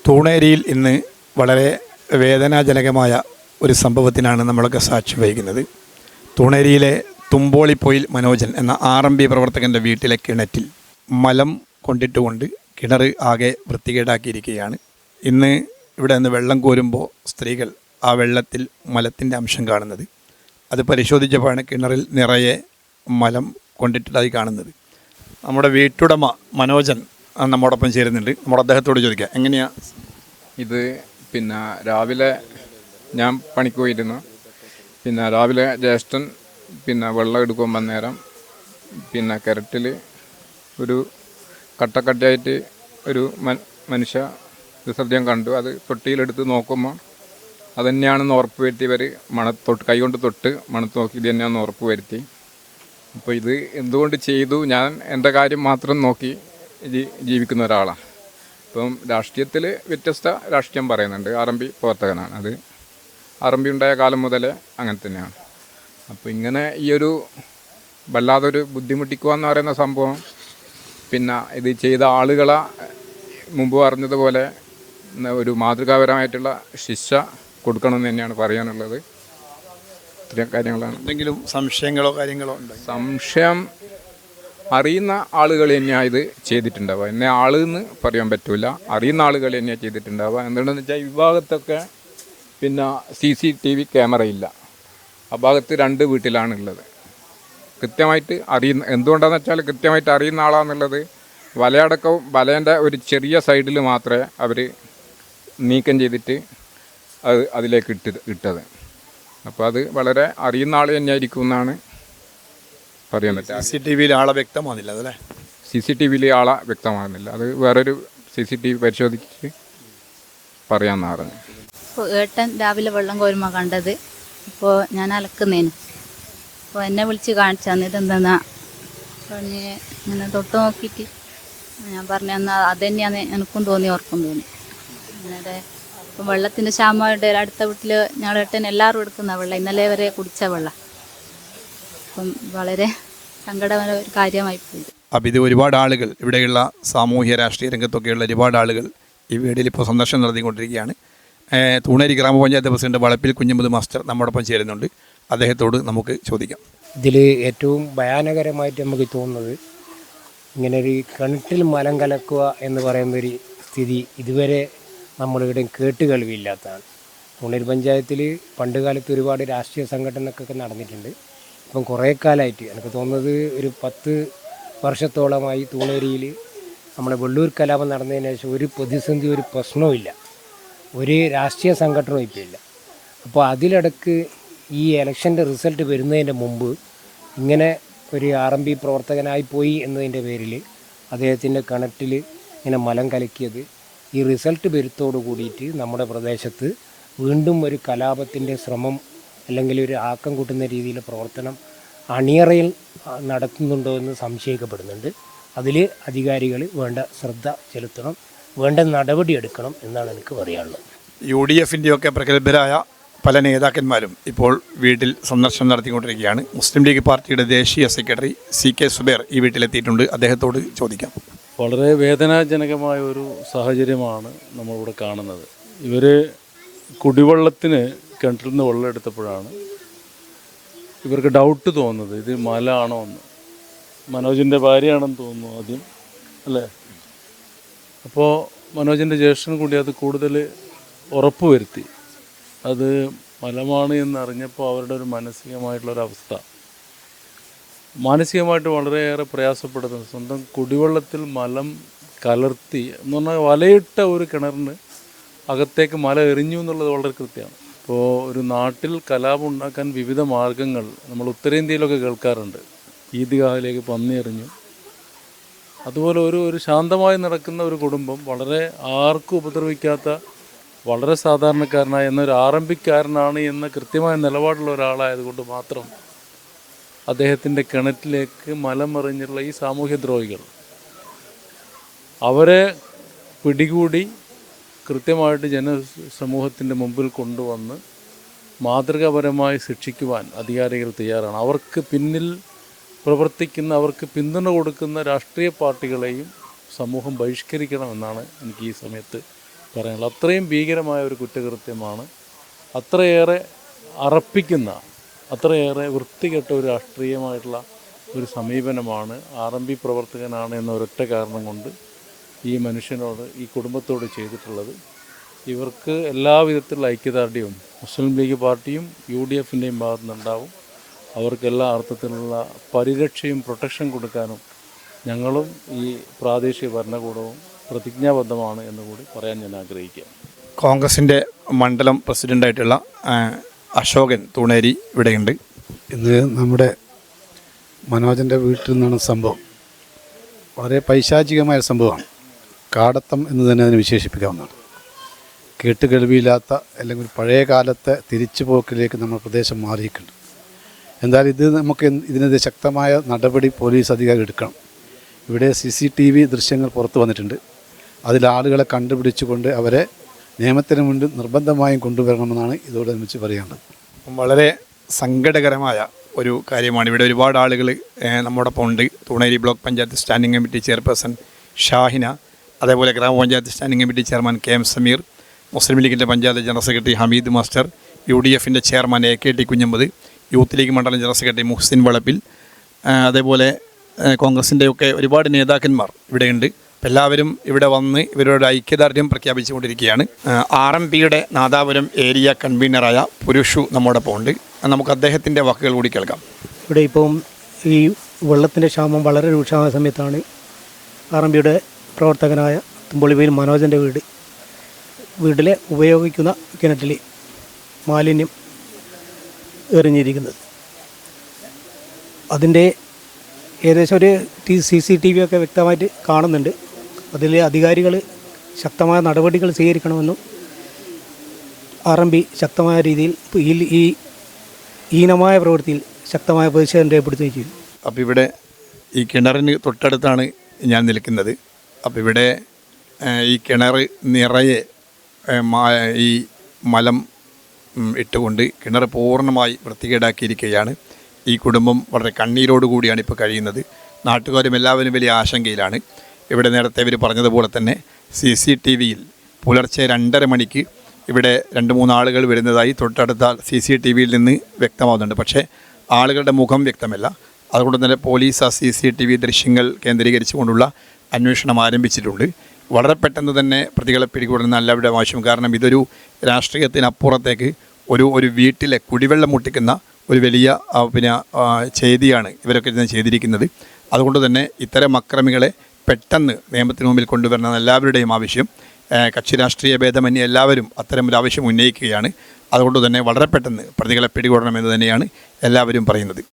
തൂണേരിയിൽ ഇന്ന് വളരെ വേദനാജനകമായ ഒരു സംഭവത്തിനാണ് നമ്മളൊക്കെ സാക്ഷി വഹിക്കുന്നത്. തൂണേരിയിലെ തുമ്പോളിപ്പൊയിൽ മനോജൻ എന്ന RMB പ്രവർത്തകൻ്റെ വീട്ടിലെ കിണറ്റിൽ മലം കൊണ്ടിട്ടുകൊണ്ട് കിണർ ആകെ വൃത്തികേടാക്കിയിരിക്കുകയാണ്. ഇന്ന് ഇവിടെ നിന്ന് വെള്ളം കോരുമ്പോൾ സ്ത്രീകൾ ആ വെള്ളത്തിൽ മലത്തിൻ്റെ അംശം കാണുന്നത്. അത് പരിശോധിച്ചപ്പോഴാണ് കിണറിൽ നിറയെ മലം കൊണ്ടിട്ടതായി കാണുന്നത്. നമ്മുടെ വീട്ടുടമ മനോജൻ നമ്മോടൊപ്പം ചേരുന്നുണ്ട്. നമ്മുടെ അദ്ദേഹത്തോട് ചോദിക്കാം, എങ്ങനെയാണ് ഇത്? രാവിലെ ഞാൻ പണിക്ക് പോയിരുന്നു. രാവിലെ ജ്യേഷ്ഠൻ വെള്ളം എടുക്കുമ്പോൾ നേരം കിണറ്റിൽ ഒരു കട്ടക്കട്ടയായിട്ട് ഒരു മനുഷ്യ വിസർജ്യം കണ്ടു. അത് തൊട്ടിയിലെടുത്ത് നോക്കുമ്പോൾ അത് തന്നെയാണെന്ന് ഉറപ്പ് വരുത്തി. ഇവർ കൈകൊണ്ട് തൊട്ട് മണത്ത് നോക്കി ഇത് തന്നെയാണെന്ന് ഉറപ്പ് വരുത്തി. അപ്പോൾ ഇത് എന്തുകൊണ്ട് ചെയ്തു? ഞാൻ എൻ്റെ കാര്യം മാത്രം നോക്കി ജീവിക്കുന്ന ഒരാളാണ്. ഇപ്പം രാഷ്ട്രീയത്തിൽ വ്യത്യസ്ത രാഷ്ട്രീയം പറയുന്നുണ്ട്. RMB പ്രവർത്തകനാണ്. അത് RMB ഉണ്ടായ കാലം മുതലേ അങ്ങനെ തന്നെയാണ്. അപ്പോൾ ഇങ്ങനെ ഈ ഒരു വല്ലാതൊരു ബുദ്ധിമുട്ടിക്കുക എന്ന് പറയുന്ന സംഭവം ഇത് ചെയ്ത ആളുകളെ മുമ്പ് പറഞ്ഞതുപോലെ ഒരു മാതൃകാപരമായിട്ടുള്ള ശിക്ഷ കൊടുക്കണമെന്ന് തന്നെയാണ് പറയാനുള്ളത്. ഇത്രയും കാര്യങ്ങളാണ്. എന്തെങ്കിലും സംശയങ്ങളോ കാര്യങ്ങളോ ഉണ്ടോ? സംശയം അറിയുന്ന ആളുകൾ തന്നെയാണ് ഇത് ചെയ്തിട്ടുണ്ടാവുക. എന്നെ ആളെന്ന് പറയാൻ പറ്റില്ല. അറിയുന്ന ആളുകൾ തന്നെയാണ് ചെയ്തിട്ടുണ്ടാവുക. എന്താണെന്ന് വെച്ചാൽ ഈ ഭാഗത്തൊക്കെ CCTV ക്യാമറ ഇല്ല. ആ ഭാഗത്ത് 2 വീട്ടിലാണുള്ളത്. കൃത്യമായിട്ട് എന്തുകൊണ്ടാണെന്ന് വെച്ചാൽ കൃത്യമായിട്ട് അറിയുന്ന ആളാണെന്നുള്ളത് വലയടക്കവും വലേൻ്റെ ഒരു ചെറിയ സൈഡിൽ മാത്രമേ അവർ നീക്കം ചെയ്തിട്ട് അതിലേക്ക് ഇട്ടത്. അപ്പോൾ അത് വളരെ അറിയുന്ന ആൾ തന്നെയായിരിക്കും എന്നാണ് പറയാൻ പറ്റുക. CCTVയിൽ ആളെ വ്യക്തമാകുന്നില്ല അതല്ലേ? CCTVയിൽ ആളെ വ്യക്തമാകുന്നില്ല. അത് വേറൊരു CCTV പരിശോധിച്ച് പറയാമെന്നാണ് പറഞ്ഞത്. ഇപ്പോൾ ഏട്ടൻ രാവിലെ വെള്ളം കോരുമ്പോൾ കണ്ടത്. ഇപ്പോൾ ഞാൻ അലക്കുന്നേനു. അപ്പോൾ എന്നെ വിളിച്ച് കാണിച്ചു തന്നത് എന്താ പറഞ്ഞ് ഇങ്ങനെ തൊട്ട് നോക്കിയിട്ട് ഞാൻ പറഞ്ഞു എന്നാൽ അത് തന്നെയാണ് എനിക്കും തോന്നി, ഓർക്കും തോന്നി. അങ്ങനെ ഇപ്പം വെള്ളത്തിൻ്റെ ക്ഷാമമായിട്ട് അടുത്ത വീട്ടിൽ ഞങ്ങളേട്ടൻ എല്ലാവരും എടുക്കുന്ന വെള്ളം, ഇന്നലെ വരെ കുടിച്ച വെള്ളം. അപ്പം വളരെ സങ്കടകരമായ ഒരു കാര്യമായിപ്പോയി. അപ്പം ഇത് ഒരുപാട് ആളുകൾ, ഇവിടെയുള്ള സാമൂഹ്യ രാഷ്ട്രീയ രംഗത്തൊക്കെയുള്ള ഒരുപാട് ആളുകൾ ഈ വീടിൽ ഇപ്പോൾ സന്ദർശനം നടത്തിക്കൊണ്ടിരിക്കുകയാണ്. തൂണേരി ഗ്രാമപഞ്ചായത്ത് പ്രസിഡന്റ് വളപ്പിൽ കുഞ്ഞമ്മദ് മാസ്റ്റർ നമ്മോടൊപ്പം ചേരുന്നുണ്ട്. അദ്ദേഹത്തോട് നമുക്ക് ചോദിക്കാം. ഇതിൽ ഏറ്റവും ഭയാനകരമായിട്ട് നമുക്ക് തോന്നുന്നത് ഇങ്ങനൊരു കിണറ്റിൽ മലം കലക്കുക എന്ന് പറയുന്നൊരു സ്ഥിതി ഇതുവരെ നമ്മളിവിടെ കേട്ടുകേൾവിയില്ലാത്തതാണ്. തൂണേരി പഞ്ചായത്തിൽ പണ്ട് കാലത്ത് ഒരുപാട് രാഷ്ട്രീയ സംഘടനകളൊക്കെ നടന്നിട്ടുണ്ട്. ഇപ്പം കുറേ കാലമായിട്ട് എനിക്ക് തോന്നുന്നത് ഒരു 10 വർഷത്തോളമായി തൂണേരിയിൽ നമ്മുടെ വെള്ളൂർ കലാപം നടന്നതിന് ശേഷം ഒരു പ്രതിസന്ധി, ഒരു പ്രശ്നവും ഇല്ല. ഒരു രാഷ്ട്രീയ സംഘടനയും ഇപ്പോൾ ഇല്ല. അപ്പോൾ അതിലിടക്ക് ഈ ഇലക്ഷൻ്റെ റിസൾട്ട് വരുന്നതിൻ്റെ മുമ്പ് ഇങ്ങനെ ഒരു RMB പ്രവർത്തകനായി പോയി എന്നതിൻ്റെ പേരിൽ അദ്ദേഹത്തിൻ്റെ കിണറ്റിൽ ഇങ്ങനെ മലം കലക്കിയത് ഈ റിസൾട്ട് വരുത്തോടു കൂടിയിട്ട് നമ്മുടെ പ്രദേശത്ത് വീണ്ടും ഒരു കലാപത്തിൻ്റെ ശ്രമം അല്ലെങ്കിൽ ഒരു ആക്കം കൂട്ടുന്ന രീതിയിൽ പ്രവർത്തനം അണിയറയിൽ നടത്തുന്നുണ്ടോ എന്ന് സംശയിക്കപ്പെടുന്നുണ്ട്. അതിൽ അധികാരികൾ വേണ്ട ശ്രദ്ധ ചെലുത്തണം, വേണ്ട നടപടി എടുക്കണം എന്നാണ് എനിക്ക് പറയാനുള്ളത്. UDFൻ്റെയൊക്കെ പ്രഗത്ഭരായ പല നേതാക്കന്മാരും ഇപ്പോൾ വീട്ടിൽ സന്ദർശനം നടത്തിക്കൊണ്ടിരിക്കുകയാണ്. മുസ്ലിം ലീഗ് പാർട്ടിയുടെ ദേശീയ സെക്രട്ടറി CK സുബൈർ ഈ വീട്ടിലെത്തിയിട്ടുണ്ട്. അദ്ദേഹത്തോട് ചോദിക്കാം. വളരെ വേദനാജനകമായ ഒരു സാഹചര്യമാണ് നമ്മളിവിടെ കാണുന്നത്. ഇവർ കുടിവെള്ളത്തിന് കിണറ്റിൽ നിന്ന് വെള്ളം എടുത്തപ്പോഴാണ് ഇവർക്ക് ഡൗട്ട് തോന്നുന്നത് ഇത് മല ആണോ എന്ന്. മനോജിൻ്റെ ഭാര്യയാണെന്ന് തോന്നുന്നു ആദ്യം, അല്ലേ? അപ്പോൾ മനോജിൻ്റെ ജ്യേഷ്ഠൻ കൂടി അത് കൂടുതൽ ഉറപ്പ് വരുത്തി. അത് മലമാണ് എന്നറിഞ്ഞപ്പോൾ അവരുടെ ഒരു മാനസികമായിട്ടുള്ളൊരവസ്ഥ, മാനസികമായിട്ട് വളരെയേറെ പ്രയാസപ്പെടുന്നത്. സ്വന്തം കുടിവെള്ളത്തിൽ മലം കലർത്തി എന്ന് പറഞ്ഞാൽ വലയിട്ട ഒരു കിണറിന് അകത്തേക്ക് മല എറിഞ്ഞു എന്നുള്ളത് വളരെ കൃത്യമാണ്. ഇപ്പോൾ ഒരു നാട്ടിൽ കലാപം ഉണ്ടാക്കാൻ വിവിധ മാർഗങ്ങൾ നമ്മൾ ഉത്തരേന്ത്യയിലൊക്കെ കേൾക്കാറുണ്ട്. ഈദ്ഗാഹിലേക്ക് പന്നി എറിഞ്ഞു. അതുപോലെ ഒരു ശാന്തമായി നടക്കുന്ന ഒരു കുടുംബം, വളരെ ആർക്കും ഉപദ്രവിക്കാത്ത വളരെ സാധാരണക്കാരനായ എന്നൊരു RMBക്കാരനാണ് എന്ന കൃത്യമായ നിലപാടുള്ള ഒരാളായതുകൊണ്ട് മാത്രം അദ്ദേഹത്തിൻ്റെ കിണറ്റിലേക്ക് മലമെറിഞ്ഞുള്ള ഈ സാമൂഹ്യദ്രോഹികൾ അവരെ പിടികൂടി കൃത്യമായിട്ട് ജനസമൂഹത്തിൻ്റെ മുമ്പിൽ കൊണ്ടുവന്ന് മാതൃകാപരമായി ശിക്ഷിക്കുവാൻ അധികാരികൾ തയ്യാറാണ്. അവർക്ക് പിന്നിൽ പ്രവർത്തിക്കുന്ന, അവർക്ക് പിന്തുണ കൊടുക്കുന്ന രാഷ്ട്രീയ പാർട്ടികളെയും സമൂഹം ബഹിഷ്കരിക്കണമെന്നാണ് എനിക്ക് ഈ സമയത്ത് പറയാനുള്ളത്. അത്രയും ഭീകരമായ ഒരു കുറ്റകൃത്യമാണ്. അത്രയേറെ അറപ്പിക്കുന്ന, അത്രയേറെ വൃത്തികെട്ട ഒരു രാഷ്ട്രീയമായിട്ടുള്ള ഒരു സമീപനമാണ് RMB പ്രവർത്തകനാണ് എന്ന ഒരൊറ്റ കാരണം കൊണ്ട് ഈ മനുഷ്യനോട്, ഈ കുടുംബത്തോട് ചെയ്തിട്ടുള്ളത്. ഇവർക്ക് എല്ലാവിധത്തിലുള്ള ഐക്യദാർഢ്യവും മുസ്ലിം ലീഗ് പാർട്ടിയും UDFൻ്റെയും ഭാഗത്തു നിന്നുണ്ടാവും. അവർക്ക് എല്ലാ അർത്ഥത്തിലുള്ള പരിരക്ഷയും പ്രൊട്ടക്ഷൻ കൊടുക്കാനും ഞങ്ങളും ഈ പ്രാദേശിക ഭരണകൂടവും പ്രതിജ്ഞാബദ്ധമാണ് എന്നുകൂടി പറയാൻ ഞാൻ ആഗ്രഹിക്കുകയാണ്. കോൺഗ്രസിൻ്റെ മണ്ഡലം പ്രസിഡൻ്റായിട്ടുള്ള അശോകൻ തൂണേരി ഇവിടെയുണ്ട്. ഇന്ന് നമ്മുടെ മനോജൻ്റെ വീട്ടിൽ നിന്നാണ് സംഭവം. വളരെ പൈശാചികമായ സംഭവമാണ്. കാടത്തം എന്ന് തന്നെ അതിനെ വിശേഷിപ്പിക്കാവുന്നതാണ്. കേട്ടുകേൾവിയില്ലാത്ത അല്ലെങ്കിൽ പഴയ കാലത്തെ തിരിച്ചുപോക്കിലേക്ക് നമ്മുടെ പ്രദേശം മാറിയിട്ടുണ്ട്. എന്തായാലും ഇത് നമുക്ക് ഇതിനെതിരെ ശക്തമായ നടപടി പോലീസ് അധികാരികൾ എടുക്കണം. ഇവിടെ CCTV ദൃശ്യങ്ങൾ പുറത്തു വന്നിട്ടുണ്ട്. അതിൽ ആളുകളെ കണ്ടുപിടിച്ചുകൊണ്ട് അവരെ നിയമത്തിന് മുന്നിൽ നിർബന്ധമായും കൊണ്ടുവരണമെന്നാണ് ഇതോടനുബന്ധിച്ച് പറയാനുള്ളത്. വളരെ സങ്കടകരമായ ഒരു കാര്യമാണ്. ഇവിടെ ഒരുപാട് ആളുകൾ നമ്മോടൊപ്പം ഉണ്ട്. Thuneri block panchayat standing committee chairperson Shahina, അതേപോലെ ഗ്രാമപഞ്ചായത്ത് standing committee chairman KM Sameer, Muslim ലീഗിൻ്റെ panchayat general secretary Hameed master, UDFൻ്റെ chairman AKT Kunhambath, Youth League മണ്ഡലം ജനറൽ സെക്രട്ടറി മുഹ്സിൻ വളപ്പിൽ, അതേപോലെ കോൺഗ്രസിൻ്റെയൊക്കെ ഒരുപാട് നേതാക്കന്മാർ ഇവിടെയുണ്ട്. എല്ലാവരും ഇവിടെ വന്ന് ഇവരുടെ ഐക്യദാർഢ്യം പ്രഖ്യാപിച്ചുകൊണ്ടിരിക്കുകയാണ്. RMPയുടെ നാദാപുരം ഏരിയ കൺവീനറായ പുരുഷു നമ്മോടൊപ്പം ഉണ്ട്. നമുക്ക് അദ്ദേഹത്തിൻ്റെ വാക്കുകൾ കൂടി കേൾക്കാം. ഇവിടെ ഇപ്പം ഈ വെള്ളത്തിൻ്റെ ക്ഷാമം വളരെ രൂക്ഷമായ സമയത്താണ് RMPയുടെ പ്രവർത്തകനായ തുമ്പളിവയിൽ മനോജൻ്റെ വീട്ടിലെ ഉപയോഗിക്കുന്ന കിണറ്റിൽ മാലിന്യം എറിഞ്ഞിരിക്കുന്നത്. അതിൻ്റെ ഏകദേശം ഒരു CCTV ഒക്കെ വ്യക്തമായിട്ട് കാണുന്നുണ്ട്. അതിൽ അധികാരികൾ ശക്തമായ നടപടികൾ സ്വീകരിക്കണമെന്നും RMP ശക്തമായ രീതിയിൽ ഈ ഹീനമായ പ്രവൃത്തിയിൽ ശക്തമായ പ്രതിഷേധം രേഖപ്പെടുത്തുകയും ചെയ്തു. അപ്പോൾ ഇവിടെ ഈ കിണറിന് തൊട്ടടുത്താണ് ഞാൻ നിൽക്കുന്നത്. അപ്പോൾ ഇവിടെ ഈ കിണർ നിറയെ ഈ മലം ഇട്ടുകൊണ്ട് കിണർ പൂർണ്ണമായി വൃത്തികേടാക്കിയിരിക്കുകയാണ്. ഈ കുടുംബം വളരെ കണ്ണീരോടുകൂടിയാണ് ഇപ്പോൾ കഴിയുന്നത്. നാട്ടുകാരും എല്ലാവരും വലിയ ആശങ്കയിലാണ്. ഇവിടെ നേരത്തെ ഇവർ പറഞ്ഞതുപോലെ തന്നെ CCTVയിൽ പുലർച്ചെ 2:30 മണിക്ക് ഇവിടെ 2-3 ആളുകൾ വരുന്നതായി തൊട്ടടുത്ത CCTVയിൽ നിന്ന് വ്യക്തമാകുന്നുണ്ട്. പക്ഷേ ആളുകളുടെ മുഖം വ്യക്തമല്ല. അതുകൊണ്ട് തന്നെ പോലീസ് ആ CCTV ദൃശ്യങ്ങൾ കേന്ദ്രീകരിച്ചുകൊണ്ടുള്ള അന്വേഷണം ആരംഭിച്ചിട്ടുണ്ട്. വളരെ പെട്ടെന്ന് തന്നെ പ്രതികളെ പിടികൂടണമെന്ന് എല്ലാവരുടെയും ആവശ്യം. കാരണം ഇതൊരു രാഷ്ട്രീയത്തിനപ്പുറത്തേക്ക് ഒരു വീട്ടിലെ കുടിവെള്ളം മുട്ടിക്കുന്ന ഒരു വലിയ ചെയ്തിയാണ് ഇവരൊക്കെ ഇതിനെ ചെയ്തിരിക്കുന്നത്. അതുകൊണ്ട് തന്നെ ഇത്തരം അക്രമികളെ പെട്ടെന്ന് നിയമത്തിന് മുമ്പിൽ കൊണ്ടുവരണമെന്ന് എല്ലാവരുടെയും ആവശ്യം. കക്ഷി രാഷ്ട്രീയ ഭേദമന്യേ എല്ലാവരും അത്തരമൊരു ആവശ്യം ഉന്നയിക്കുകയാണ്. അതുകൊണ്ട് തന്നെ വളരെ പെട്ടെന്ന് പ്രതികളെ പിടികൂടണമെന്ന് തന്നെയാണ് എല്ലാവരും പറയുന്നത്.